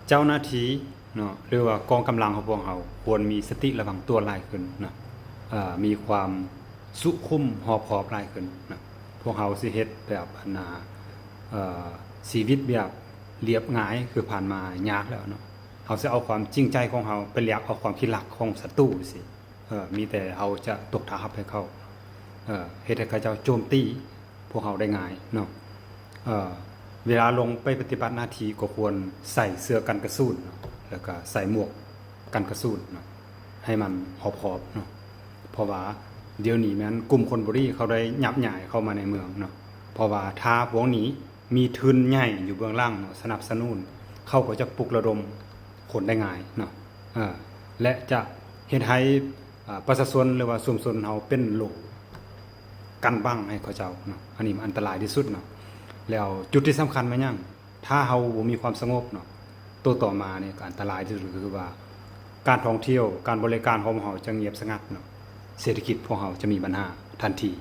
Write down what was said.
เจ้าหน้าที่เนาะหรือว่ากองกำลังของพวกเราควรมีสติระวังตัวหลายขึ้นนะมีความสุขุมหอบหอบหลายขึ้นนะพวกเราสิเฮ็ดแบบชีวิตแบบเรียบง่ายคือผ่านมายากแล้วเนาะเขาสิเอาความจริงใจของเราไปแลกเอาความคิดหลักของศัตรูสิมีแต่เราจะตกทับให้เขาเฮ็ดให้เขาเจ้าโจมตีพวกเราได้ง่ายเนาะเวลาลงไปปฏิบัติหน้าที่ก็ควรใส่เสื้อกันกระสุนเนาะแล้วก็ใส่หมวกกันกระสุนเนาะให้มันหอบๆเนาะเพราะว่าเดี๋ยวนี้แม้นกลุ่มคนบุรีเขาได้ยับใหญ่เข้ามาในเมืองเนาะเพราะว่าถ้าพวกนี้มีทุนใหญ่อยู่เบื้องล่างเนาะสนับสนุนเขาก็จะปลุกระดมคนได้ง่ายเนาะและจะเฮ็ดให้ประชาชนหรือว่าชุมชนเฮาเป็นโลกันบ้างให้เขาเจ้าเนาะอันนี้มันอันตรายที่สุดเนาะแล้วจุดที่สำคัญมันยังถ้าเฮาบ่มีความสงบเนาะตัวต่อมาเนี่ยก็อันตรายที่สุดคือว่าการท่องเที่ยวการบริการของเฮาจะเงียบสงัดเนาะเศรษฐกิจของเฮาจะมีปัญหาทันที